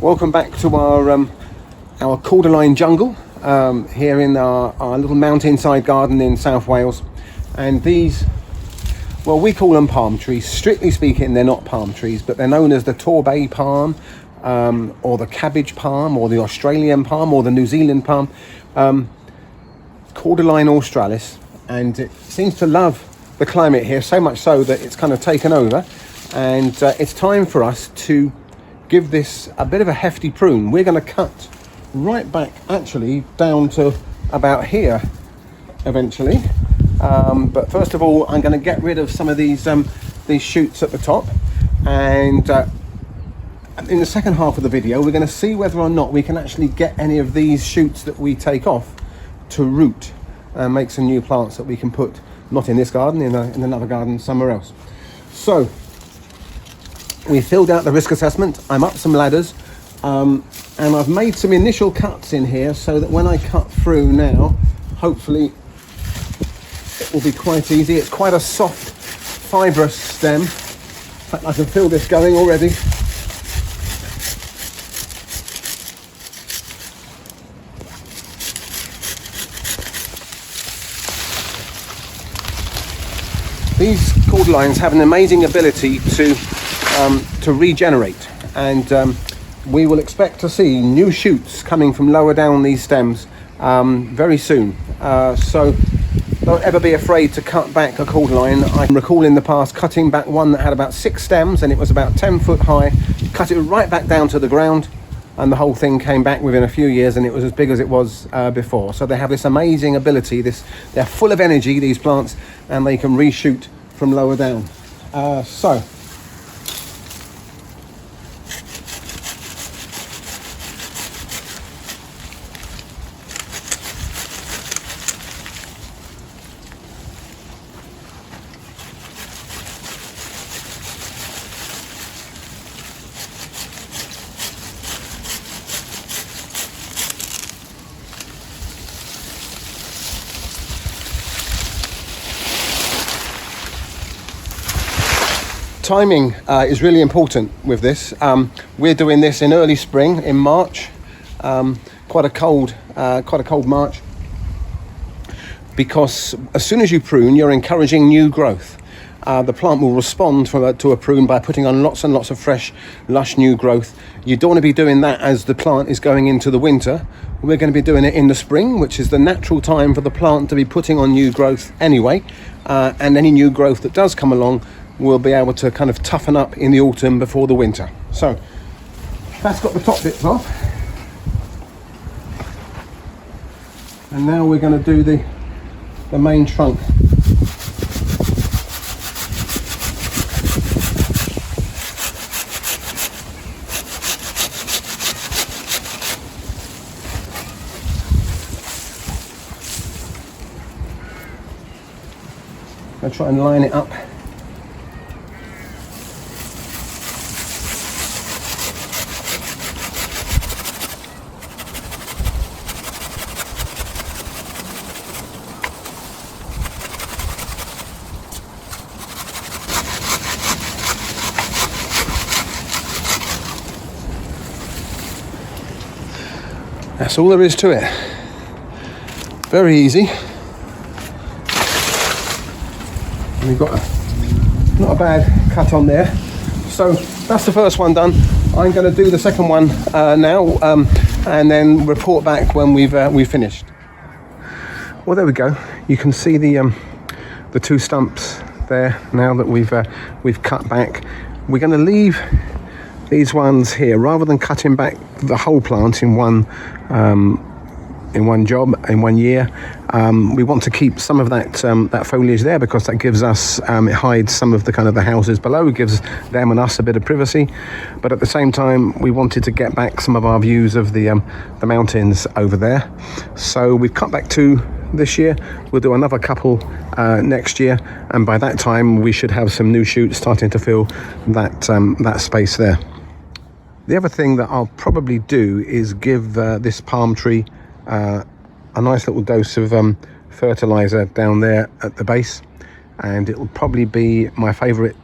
Welcome back to our Cordyline jungle here in our little mountainside garden in South Wales. And these, well, we call them palm trees. Strictly speaking, they're not palm trees, but they're known as the Torbay palm, or the cabbage palm, or the Australian palm, or the New Zealand palm, Cordyline australis. And it seems to love the climate here, so much so that it's kind of taken over. And it's time for us to give this a bit of a hefty prune. We're going to cut right back, actually, down to about here eventually. But first of all, I'm going to get rid of some of these shoots at the top, and in the second half of the video we're going to see whether or not we can actually get any of these shoots that we take off to root and make some new plants that we can put, not in this garden, in another garden somewhere else. So we filled out the risk assessment. I'm up some ladders, and I've made some initial cuts in here so that when I cut through now, hopefully it will be quite easy. It's quite a soft, fibrous stem. In fact, I can feel this going already. These cordylines have an amazing ability to regenerate, and we will expect to see new shoots coming from lower down these stems very soon. So don't ever be afraid to cut back a cordyline. I can recall in the past cutting back one that had about 6 stems and it was about 10 foot high, cut it right back down to the ground, and the whole thing came back within a few years and it was as big as it was before. So they have this amazing ability. They're full of energy, these plants, and they can reshoot from lower down. So timing is really important with this. We're doing this in early spring, in March, quite a cold March, because as soon as you prune, you're encouraging new growth. The plant will respond to a prune by putting on lots and lots of fresh, lush new growth. You don't want to be doing that as the plant is going into the winter. We're going to be doing it in the spring, which is the natural time for the plant to be putting on new growth anyway, and any new growth that does come along will be able to kind of toughen up in the autumn before the winter. So that's got the top bits off, and now we're going to do the main trunk. I'll try and line it up. That's all there is to it. Very easy. And we've got not a bad cut on there. So that's the first one done. I'm going to do the second one now, and then report back when we've finished. Well, there we go. You can see the 2 stumps there now that we've cut back. We're going to leave these ones here rather than cutting back the whole plant in one job in 1 year. We want to keep some of that foliage there because that gives us it hides some of the houses below. It gives them and us a bit of privacy, but at the same time we wanted to get back some of our views of the mountains over there. So we've cut back 2 this year. We'll do another couple next year, and by that time we should have some new shoots starting to fill that space there. The other thing that I'll probably do is give this palm tree a nice little dose of fertilizer down there at the base, and it will probably be my favorite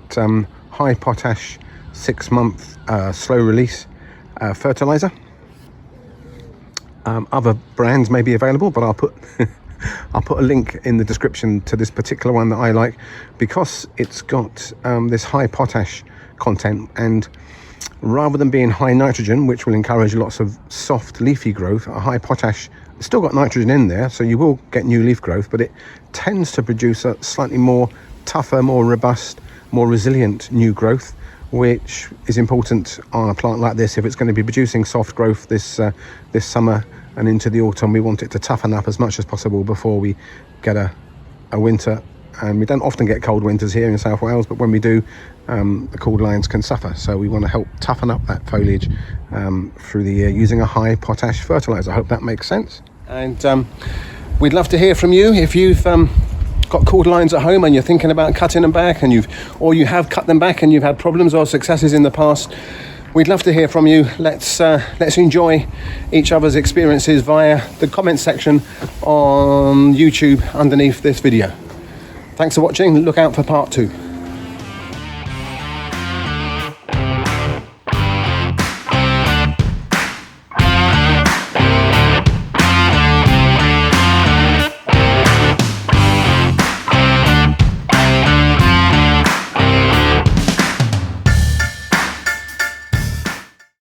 high potash 6-month slow release. fertilizer. Other brands may be available, but I'll put I'll put a link in the description to this particular one that I like, because it's got this high potash content, and rather than being high nitrogen, which will encourage lots of soft leafy growth, a high potash, it's still got nitrogen in there, so you will get new leaf growth, but it tends to produce a slightly more tougher, more robust, more resilient new growth, which is important on a plant like this. If it's going to be producing soft growth this summer and into the autumn, we want it to toughen up as much as possible before we get a winter. And we don't often get cold winters here in South Wales, but when we do, the cordylines can suffer. So we want to help toughen up that foliage through the year using a high potash fertilizer. I hope that makes sense. And we'd love to hear from you if you've got cordylines at home and you're thinking about cutting them back, and you have cut them back and you've had problems or successes in the past. We'd love to hear from you. Let's enjoy each other's experiences via the comment section on YouTube underneath this video. Thanks for watching. Look out for part 2.